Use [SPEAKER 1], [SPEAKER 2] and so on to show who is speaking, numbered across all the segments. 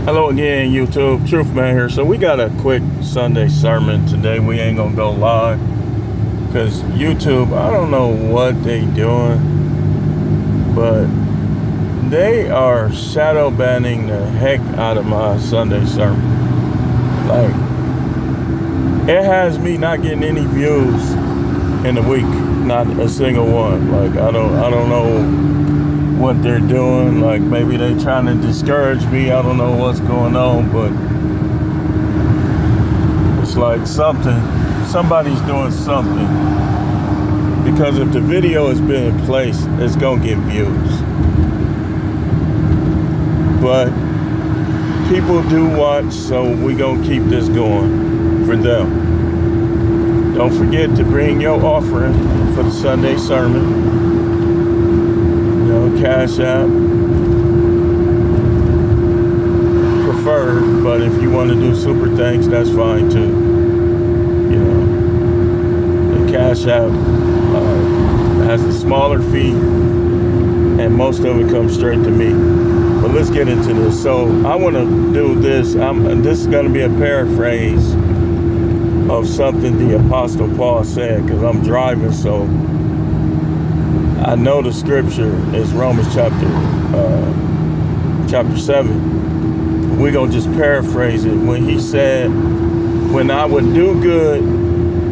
[SPEAKER 1] Hello again, YouTube. Truth Man here. So we got a quick Sunday sermon today. We ain't gonna go live because YouTube, I don't know what they doing, but they are shadow banning the heck out of my Sunday sermon. Like, it has me not getting any views in a week, not a single one. Like, I don't know what they're doing. Like, maybe they trying to discourage me. I don't know what's going on, but it's like somebody's doing something, because if the video has been in place, it's gonna get views. But people do watch, so we gonna keep this going for them. Don't forget to bring your offering for the Sunday sermon. Cash App preferred, but if you want to do super thanks, that's fine too. The Cash App has a smaller fee, and most of it comes straight to me. But let's get into this. So I want to do this. This is going to be a paraphrase of something the Apostle Paul said, because I'm driving, so I know the scripture is Romans chapter 7. We're going to just paraphrase it. When he said, when I would do good,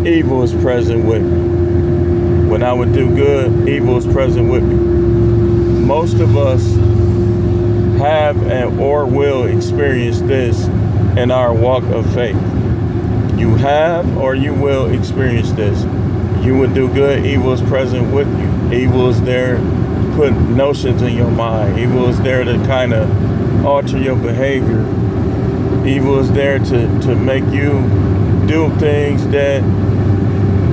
[SPEAKER 1] evil is present with me. When I would do good, evil is present with me. Most of us have and or will experience this in our walk of faith. You have or you will experience this. You would do good, evil is present with you. Evil is there to put notions in your mind. Evil is there to kind of alter your behavior. Evil is there to make you do things that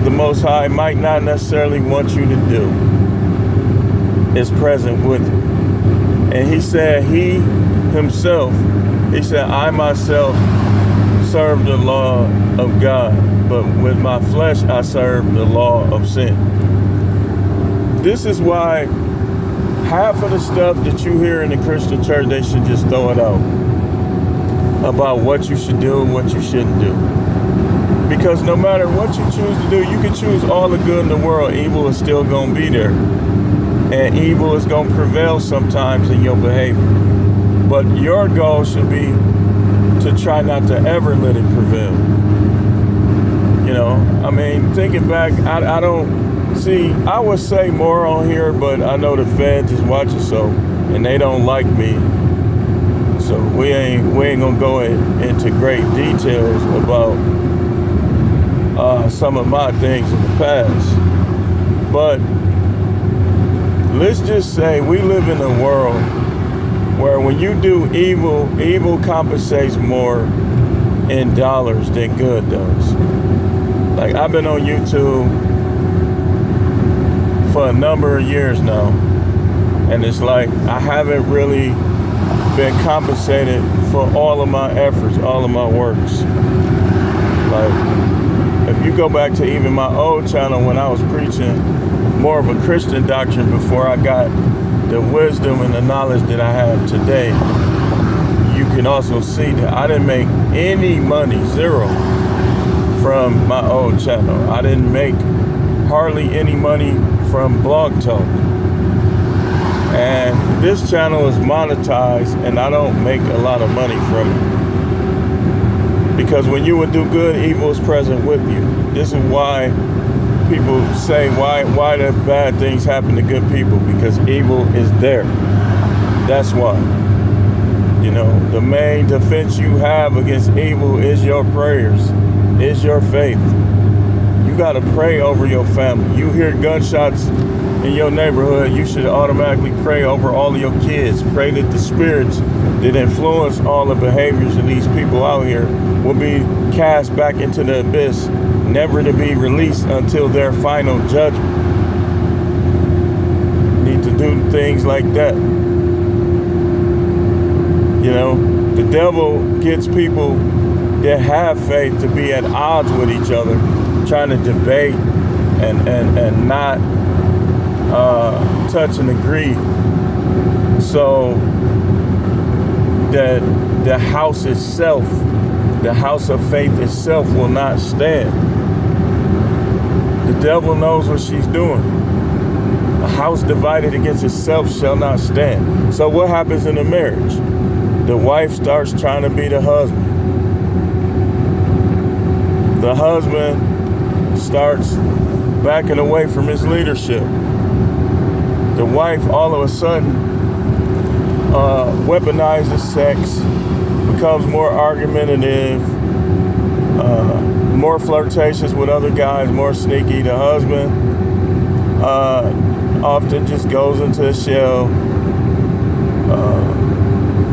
[SPEAKER 1] the Most High might not necessarily want you to do. It's present with you. And he said he said, I myself serve the law of God, but with my flesh I serve the law of sin. This is why half of the stuff that you hear in the Christian church, they should just throw it out about what you should do and what you shouldn't do. Because no matter what you choose to do, you can choose all the good in the world, evil is still going to be there. And evil is going to prevail sometimes in your behavior. But your goal should be to try not to ever let it prevail. Thinking back, I don't see, I would say more on here, but I know the feds is watching, and they don't like me. So we ain't gonna go into great details about some of my things in the past. But let's just say we live in a world where when you do evil, evil compensates more in dollars than good does. Like, I've been on YouTube for a number of years now, and it's like I haven't really been compensated for all of my efforts, all of my works. Like, if you go back to even my old channel when I was preaching more of a Christian doctrine before I got the wisdom and the knowledge that I have today, you can also see that I didn't make any money, zero, from my old channel. I didn't make hardly any money from Blog Talk. And this channel is monetized, and I don't make a lot of money from it. Because when you would do good, evil is present with you. This is why people say, why do bad things happen to good people? Because evil is there. That's why. The main defense you have against evil is your prayers, is your faith. You got to pray over your family. You hear gunshots in your neighborhood, you should automatically pray over all of your kids. Pray that the spirits that influence all the behaviors of these people out here will be cast back into the abyss, never to be released until their final judgment. Need to do things like that. The devil gets people that have faith to be at odds with each other, trying to debate and not touch and agree. So that the house itself, the house of faith itself will not stand. The devil knows what she's doing. A house divided against itself shall not stand. So what happens in a marriage? The wife starts trying to be the husband. The husband starts backing away from his leadership. The wife all of a sudden weaponizes sex, becomes more argumentative, more flirtatious with other guys, more sneaky. The husband often just goes into a shell,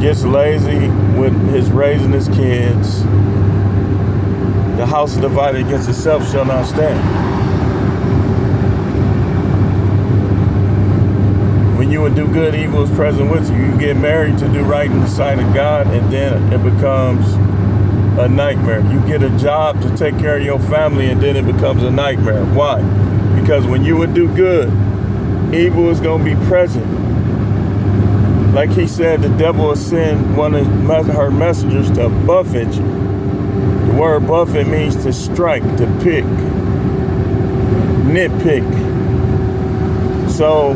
[SPEAKER 1] gets lazy with his raising his kids. The house divided against itself shall not stand. When you would do good, evil is present with you. You get married to do right in the sight of God, and then it becomes a nightmare. You get a job to take care of your family, and then it becomes a nightmare. Why? Because when you would do good, evil is going to be present. Like he said, the devil will send one of her messengers to buffet you. The word buffet means to strike, to pick, nitpick. So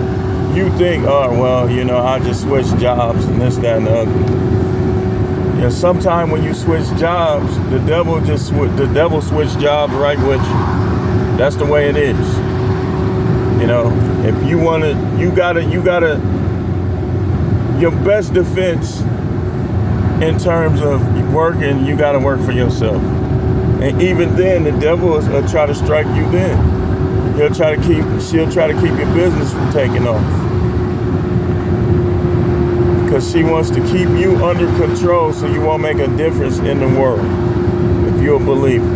[SPEAKER 1] you think, oh, well, you know, I just switch jobs and this, that, and the other. Yeah, sometime when you switch jobs, the devil switch jobs right with you. That's the way it is. You know, if you want to, you gotta, your best defense in terms of working, you got to work for yourself. And even then, the devil will try to strike you then. She'll try to keep your business from taking off. Because she wants to keep you under control so you won't make a difference in the world. If you're a believer.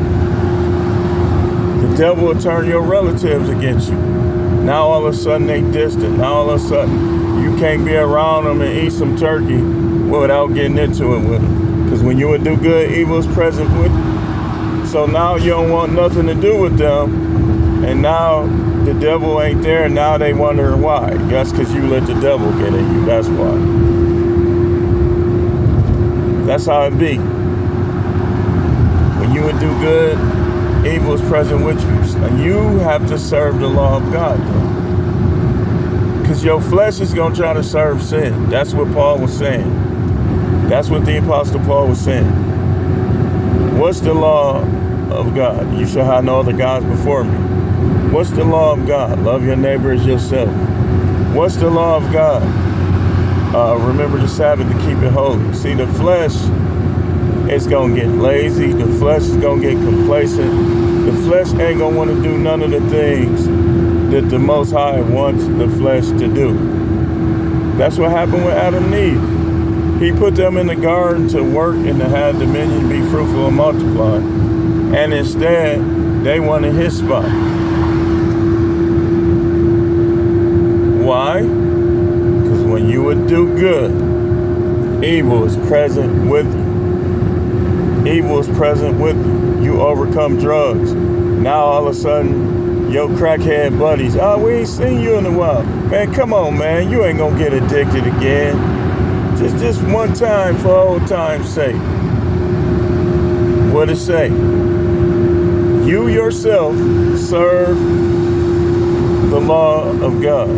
[SPEAKER 1] The devil will turn your relatives against you. Now all of a sudden they distant. Now all of a sudden you can't be around them and eat some turkey without getting into it with them. Because when you would do good, evil is present with you. So now you don't want nothing to do with them. And now the devil ain't there. Now they wonder why. That's because you let the devil get in you. That's why. That's how it be. When you would do good, evil is present with you. And you have to serve the law of God. Because your flesh is going to try to serve sin. That's what Paul was saying. That's what the Apostle Paul was saying. What's the law of God? You shall have no other gods before me. What's the law of God? Love your neighbor as yourself. What's the law of God? Remember the Sabbath to keep it holy. See, the flesh is going to get lazy. The flesh is going to get complacent. The flesh ain't going to want to do none of the things that the Most High wants the flesh to do. That's what happened with Adam and Eve. He put them in the garden to work and to have dominion, be fruitful and multiply. And instead, they wanted his spot. Why? Because when you would do good, evil is present with you. Evil is present with you. You overcome drugs. Now all of a sudden, your crackhead buddies, oh, we ain't seen you in a while. Man, come on, man. You ain't gonna get addicted again. Just one time for old time's sake. What it say? You yourself serve the law of God.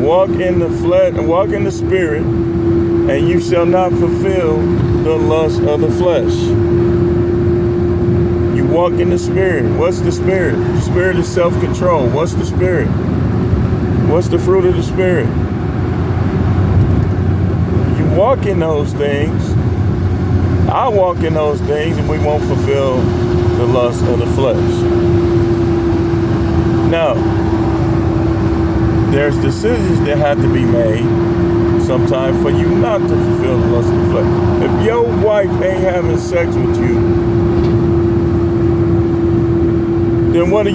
[SPEAKER 1] Walk in the flesh, walk in the spirit, and you shall not fulfill the lust of the flesh. You walk in the spirit. What's the spirit? The spirit is self-control. What's the spirit? What's the fruit of the spirit? Walk in those things. I walk in those things and we won't fulfill the lust of the flesh. Now, there's decisions that have to be made sometimes for you not to fulfill the lust of the flesh. If your wife ain't having sex with you, then what do?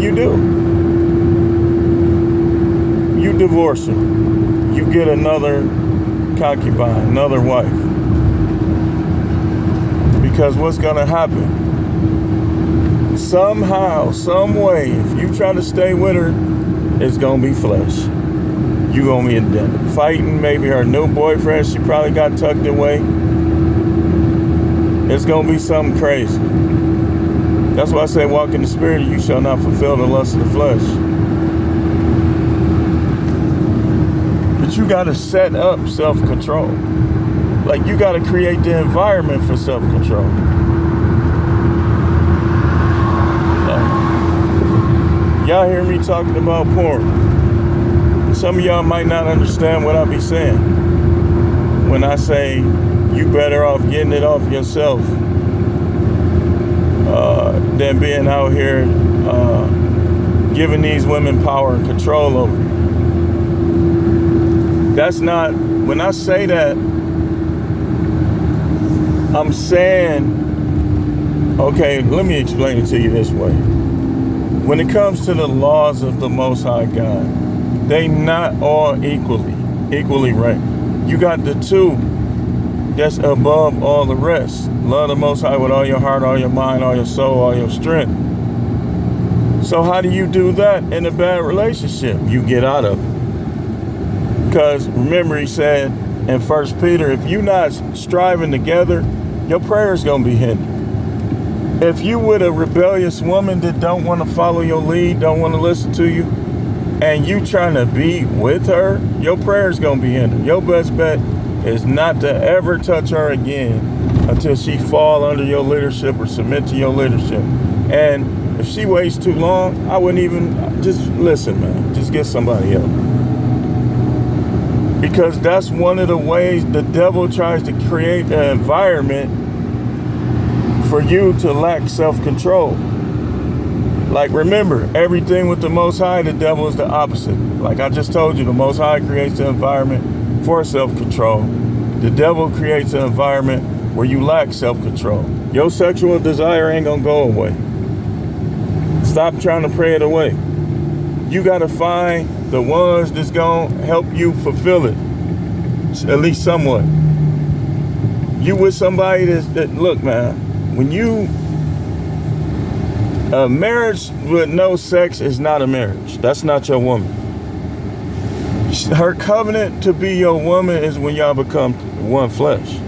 [SPEAKER 1] You divorce her. You get another concubine, another wife. Because what's going to happen? Somehow, some way, if you try to stay with her, it's going to be flesh. You're going to be fighting maybe her new boyfriend. She probably got tucked away. It's going to be something crazy. That's why I say walk in the spirit, you shall not fulfill the lust of the flesh. But you got to set up self-control. Like, you got to create the environment for self-control. Y'all hear me talking about porn. Some of y'all might not understand what I be saying when I say you better off getting it off yourself than being out here giving these women power and control over you. That's not, when I say that, I'm saying, okay, let me explain it to you this way. When it comes to the laws of the Most High God, they not all equally right. You got the two that's above all the rest. Love the Most High with all your heart, all your mind, all your soul, all your strength. So how do you do that in a bad relationship? You get out of it. Because remember, he said in 1 Peter, if you're not striving together, your prayer is going to be hindered. If you with a rebellious woman that don't want to follow your lead, don't want to listen to you, and you trying to be with her, your prayer is going to be hindered. Your best bet is not to ever touch her again until she fall under your leadership or submit to your leadership. And if she waits too long, I wouldn't even, just listen, man. Just get somebody else. Because that's one of the ways the devil tries to create an environment for you to lack self-control. Like, remember, everything with the Most High, the devil is the opposite. Like I just told you, the Most High creates the environment for self-control. The devil creates an environment where you lack self-control. Your sexual desire ain't gonna go away. Stop trying to pray it away. You gotta find the ones that's gonna help you fulfill it, at least somewhat. You with somebody that look, man, when you, a marriage with no sex is not a marriage. That's not your woman. Her covenant to be your woman is when y'all become one flesh.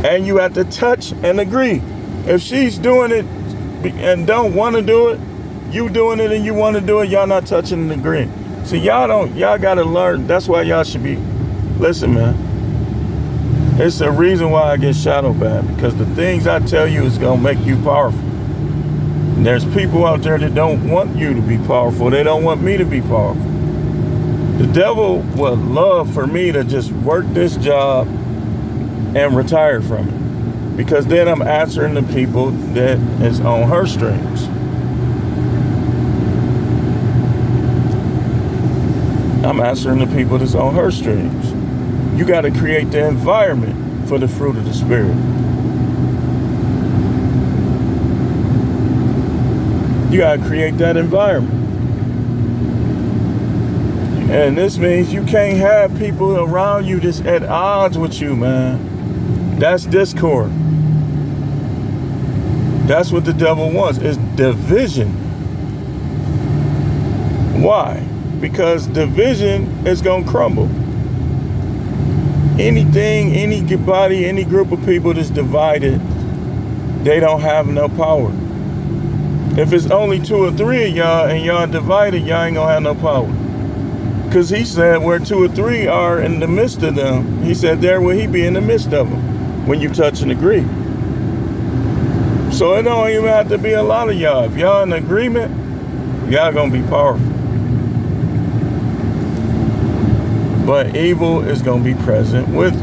[SPEAKER 1] And you have to touch and agree. If she's doing it and don't want to do it, you doing it and you want to do it, y'all not touching and agreeing. So y'all got to learn. That's why y'all should be, listen, man. It's the reason why I get shadow banned, because the things I tell you is going to make you powerful. And there's people out there that don't want you to be powerful. They don't want me to be powerful. The devil would love for me to just work this job and retire from it, because then I'm answering the people that is on her strings. I'm answering the people that's on her strings. You got to create the environment for the fruit of the Spirit. You got to create that environment. And this means you can't have people around you that's at odds with you, man. That's discord. That's what the devil wants, is division. Why? Because division is going to crumble. Anything, anybody, any group of people that's divided, they don't have no power. If it's only 2 or 3 of y'all and y'all divided, y'all ain't gonna have no power. Because he said where 2 or 3 are in the midst of them, he said there will he be in the midst of them when you touch and agree. So it don't even have to be a lot of y'all. If y'all in agreement, y'all gonna be powerful. But evil is going to be present with you.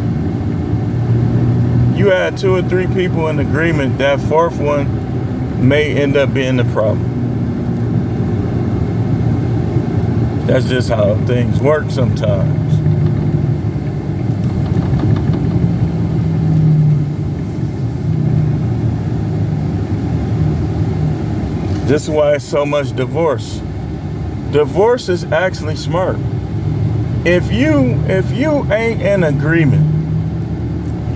[SPEAKER 1] You had 2 or 3 people in agreement, that 4th one may end up being the problem. That's just how things work sometimes. This is why it's so much divorce. Divorce is actually smart. If you ain't in agreement,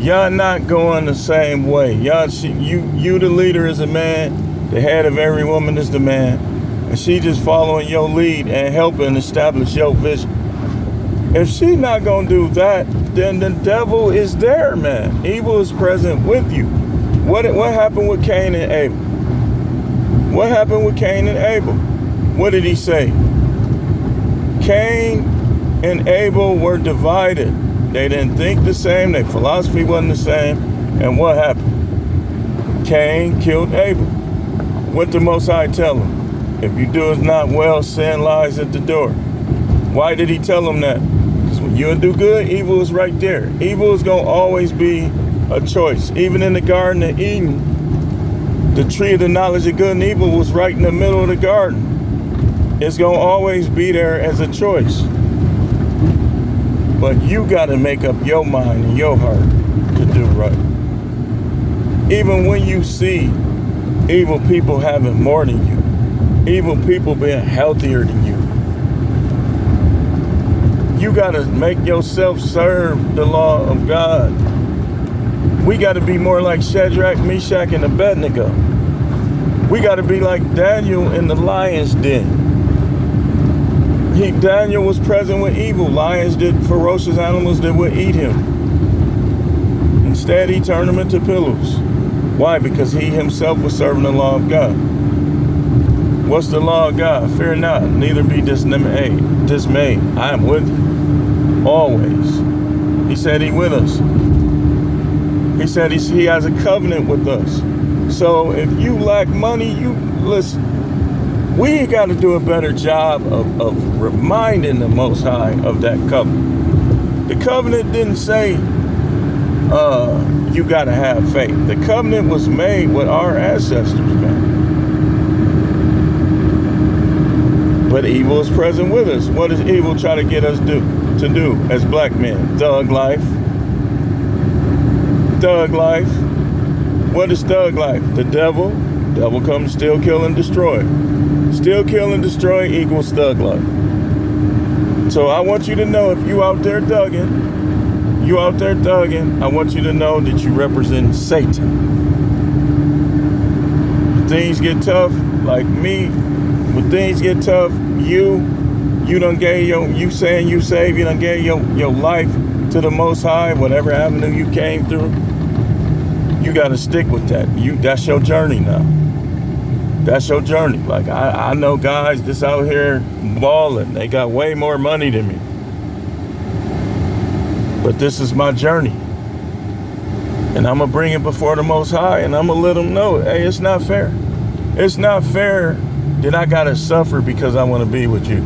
[SPEAKER 1] y'all not going the same way. You the leader is a man, the head of every woman is the man, and she just following your lead and helping establish your vision. If she not gonna do that, then the devil is there, man. Evil is present with you. What happened with Cain and Abel? What happened with Cain and Abel? What did he say? Cain and Abel were divided. They didn't think the same. Their philosophy wasn't the same. And what happened? Cain killed Abel. What the Most High tell him? If you do it not well, sin lies at the door. Why did he tell him that? Because when you do good, evil is right there. Evil is going to always be a choice. Even in the Garden of Eden, the tree of the knowledge of good and evil was right in the middle of the garden. It's going to always be there as a choice. But you got to make up your mind and your heart to do right. Even when you see evil people having more than you, evil people being healthier than you, you got to make yourself serve the law of God. We got to be more like Shadrach, Meshach, and Abednego. We got to be like Daniel in the lion's den. Daniel was present with evil. Lions ferocious animals that would eat him. Instead, he turned them into pillows. Why? Because he himself was serving the law of God. What's the law of God? Fear not, neither be dismayed. I am with you, always. He said he with us. He said he has a covenant with us. So if you lack money, you listen. We got to do a better job of reminding the Most High of that covenant. The covenant didn't say you got to have faith. The covenant was made with our ancestors, man. But evil is present with us. What does evil try to get us to do as black men? Thug life. Thug life. What is thug life? The devil. Devil comes, steal, kill, and destroy. Steal, kill, and destroy equals thug life. So I want you to know, if you out there thugging, I want you to know that you represent Satan. When things get tough, like me, when things get tough, you done gave you saying you saved, you done gave your life to the Most High, whatever avenue you came through. You got to stick with that. That's your journey now. That's your journey. Like I know guys that's out here balling. They got way more money than me. But this is my journey. And I'm going to bring it before the Most High, and I'm going to let them know, hey, it's not fair. It's not fair that I got to suffer because I want to be with you.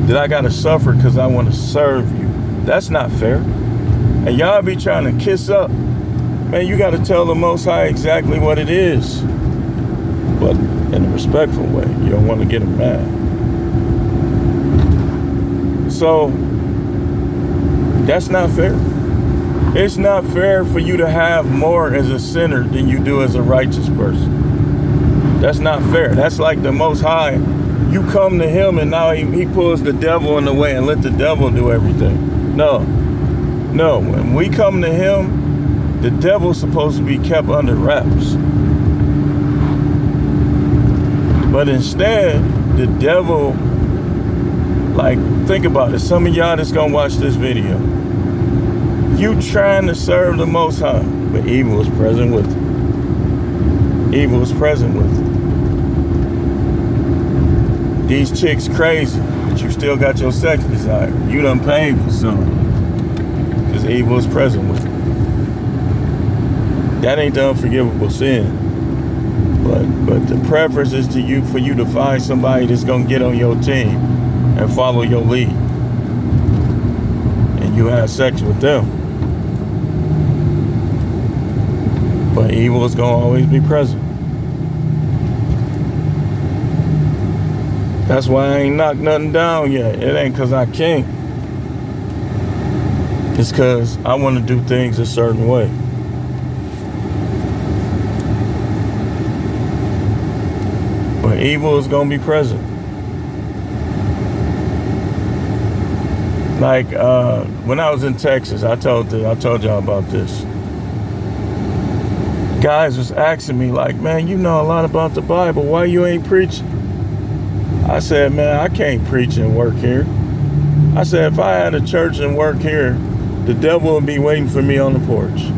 [SPEAKER 1] That I got to suffer because I want to serve you. That's not fair. And y'all be trying to kiss up. Man, you got to tell the Most High exactly what it is. But in a respectful way. You don't want to get them mad. So, that's not fair. It's not fair for you to have more as a sinner than you do as a righteous person. That's not fair. That's like the Most High. You come to him and now he pulls the devil in the way and let the devil do everything. No. When we come to him, the devil's supposed to be kept under wraps. But instead, the devil, like, think about it. Some of y'all that's gonna watch this video, you trying to serve the Most High, but evil is present with you. Evil is present with you. These chicks crazy, but you still got your sex desire. You done paid for something, because evil is present with you. That ain't the unforgivable sin. But the preference is for you to find somebody that's gonna get on your team and follow your lead. And you have sex with them. But evil is gonna always be present. That's why I ain't knocked nothing down yet. It ain't because I can't. It's because I want to do things a certain way. But evil is going to be present. Like when I was in Texas, I told y'all about this. Guys was asking me like, man, you know a lot about the Bible. Why you ain't preaching? I said, man, I can't preach and work here. I said, if I had a church and work here, the devil would be waiting for me on the porch.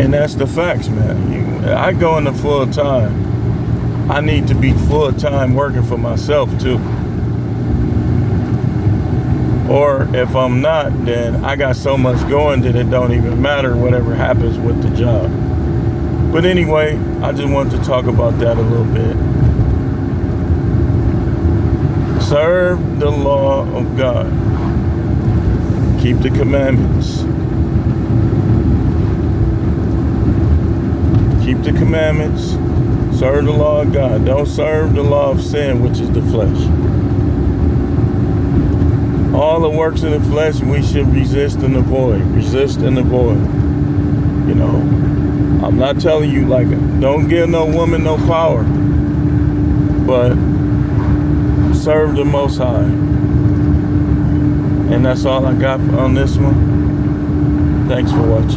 [SPEAKER 1] And that's the facts, man. I go into full time. I need to be full time working for myself too. Or if I'm not, then I got so much going that it don't even matter whatever happens with the job. But anyway, I just wanted to talk about that a little bit. Serve the law of God. Keep the commandments. Keep the commandments. Serve the law of God. Don't serve the law of sin, which is the flesh. All the works of the flesh we should resist and avoid. Resist and avoid. You know, I'm not telling you like, don't give no woman no power. But serve the Most High. And that's all I got on this one. Thanks for watching.